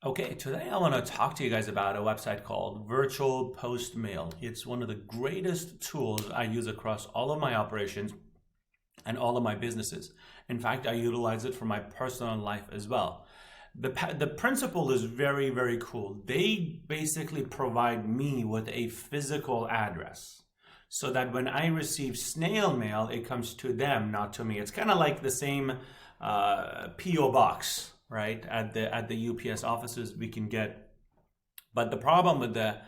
Okay, today I want to talk to you guys about a website called Virtual Post Mail. It's one of the greatest tools I use across all of my operations and all of my businesses. In fact, I utilize it for my personal life as well. The principle is very, very cool. They basically provide me with a physical address so that when I receive snail mail, it comes to them, not to me. It's kind of like the same PO box, right? At the UPS offices we can get. But the problem with the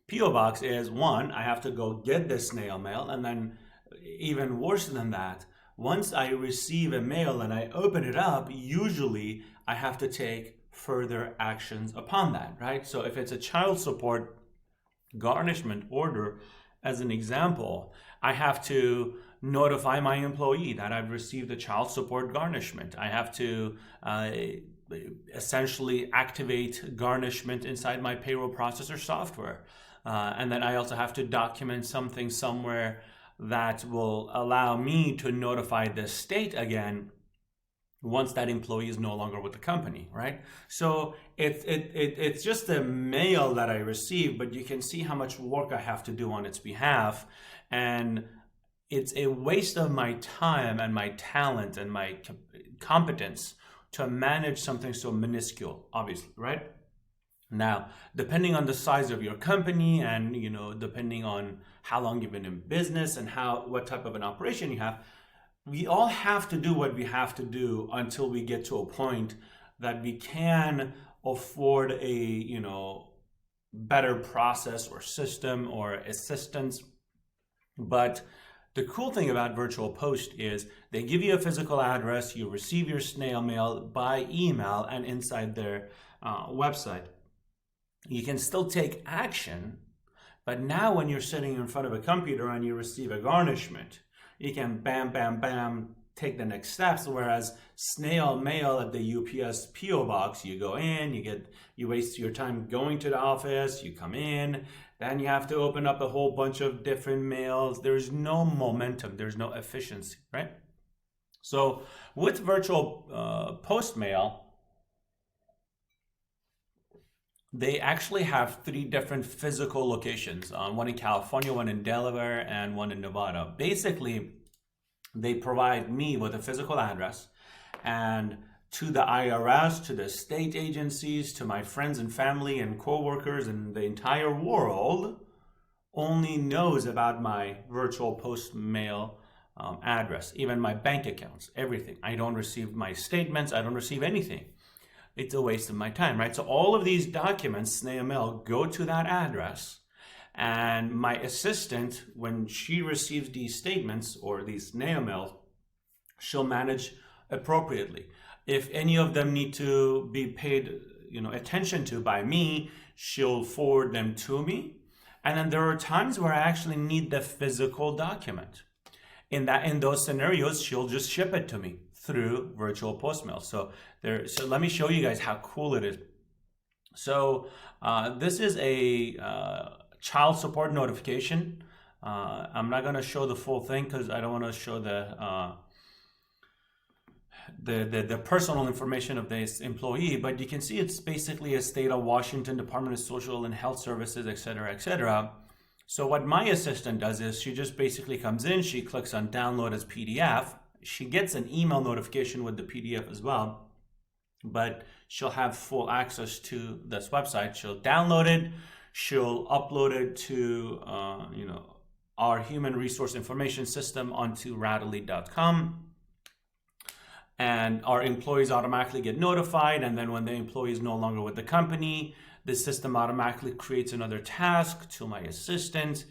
PO box is, one, I have to go get the snail mail, and then even worse than that, once I receive a mail and I open it up, usually I have to take further actions upon that, right? So if it's a child support garnishment order, as an example, I have to notify my employee that I've received a child support garnishment. I have to essentially activate garnishment inside my payroll processor software. And then I also have to document something somewhere that will allow me to notify the state again once that employee is no longer with the company, right? So it's just a mail that I receive, but you can see how much work I have to do on its behalf. And it's a waste of my time and my talent and my competence to manage something so minuscule, obviously, right? Now, depending on the size of your company and depending on how long you've been in business and what type of an operation you have, we all have to do what we have to do until we get to a point that we can afford a better process or system or assistance. But the cool thing about Virtual Post is they give you a physical address, you receive your snail mail by email and inside their website. You can still take action, but now when you're sitting in front of a computer and you receive a garnishment, you can bam, bam, bam, take the next steps. Whereas snail mail at the UPS PO box, you go in, you waste your time going to the office, you come in, then you have to open up a whole bunch of different mails. There's no momentum, there's no efficiency, right? So with virtual post mail, they actually have three different physical locations, one in California, one in Delaware, and one in Nevada. Basically, they provide me with a physical address, and to the IRS, to the state agencies, to my friends and family and coworkers and the entire world only knows about my virtual post mail address, even my bank accounts, everything. I don't receive my statements, I don't receive anything. It's a waste of my time, right? So all of these documents, snail mail, go to that address. And my assistant, when she receives these statements or these snail mail, she'll manage appropriately. If any of them need to be paid, attention to by me, she'll forward them to me. And then there are times where I actually need the physical document. In those scenarios, she'll just ship it to me through virtual postmail. So let me show you guys how cool it is. So this is a child support notification. I'm not going to show the full thing because I don't want to show the personal information of this employee, but you can see it's basically a state of Washington Department of Social and Health Services, etc., etc. So what my assistant does is she just basically comes in, she clicks on download as PDF. She gets an email notification with the PDF as well, but she'll have full access to this website. She'll download it, she'll upload it to our human resource information system onto Radley.com, and our employees automatically get notified. And then when the employee is no longer with the company, the system automatically creates another task to my assistant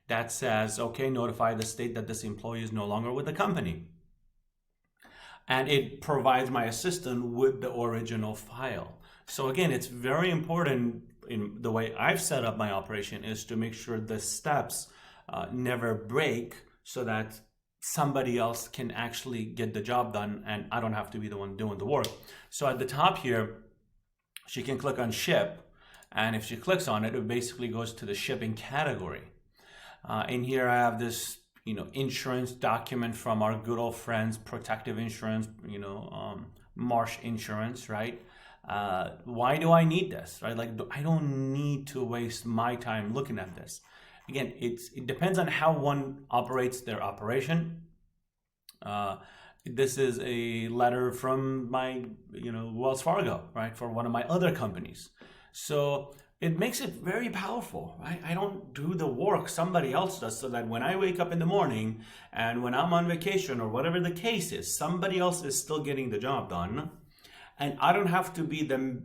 that says, okay, notify the state that this employee is no longer with the company. And it provides my assistant with the original file. So again, it's very important in the way I've set up my operation is to make sure the steps never break so that somebody else can actually get the job done and I don't have to be the one doing the work. So at the top here, she can click on ship. And if she clicks on it, it basically goes to the shipping category. In here, I have this insurance document from our good old friends, Protective Insurance, Marsh Insurance, right? Why do I need this, right? Like, I don't need to waste my time looking at this. Again, it depends on how one operates their operation. This is a letter from my, Wells Fargo, right, for one of my other companies. So it makes it very powerful, right? I don't do the work, somebody else does, so that when I wake up in the morning and when I'm on vacation or whatever the case is, somebody else is still getting the job done. And I don't have to be the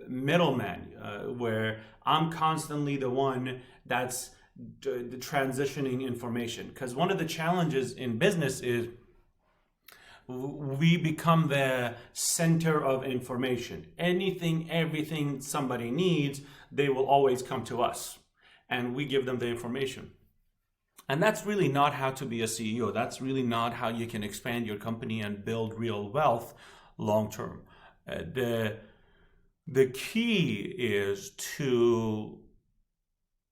middleman where I'm constantly the one that's the transitioning information. Because one of the challenges in business is we become the center of information. Everything somebody needs, they will always come to us and we give them the information. And that's really not how to be a CEO. That's really not how you can expand your company and build real wealth long term. The key is to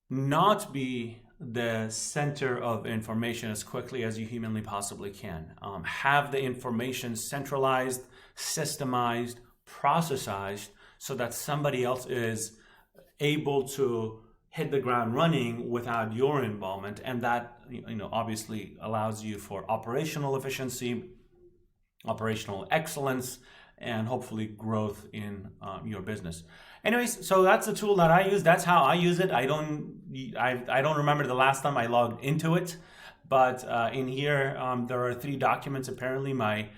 not be the center of information as quickly as you humanly possibly can. Have the information centralized, systemized, processized, so that somebody else is able to hit the ground running without your involvement, and that obviously allows you for operational efficiency, operational excellence, and hopefully growth in your business. Anyways, so that's the tool that I use. That's how I use it. I don't remember the last time I logged into it, but in here there are 3 documents. Apparently, my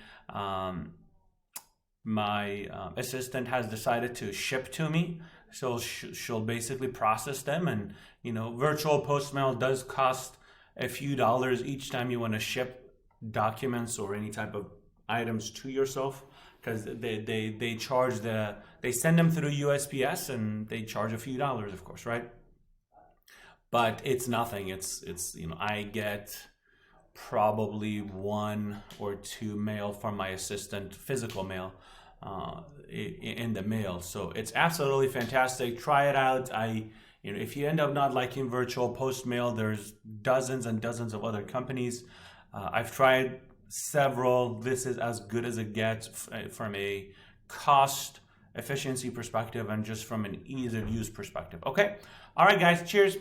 assistant has decided to ship to me, so she'll basically process them. And virtual post mail does cost a few dollars each time you want to ship documents or any type of items to yourself, because they charge they send them through USPS and they charge a few dollars, of course, right? But it's nothing. It's I get probably 1 or 2 mail from my assistant, physical mail, in the mail. So it's absolutely fantastic. Try it out. If you end up not liking virtual post mail, there's dozens and dozens of other companies. I've tried several. This is as good as it gets from a cost efficiency perspective and just from an ease of use perspective. Okay. All right, guys. Cheers.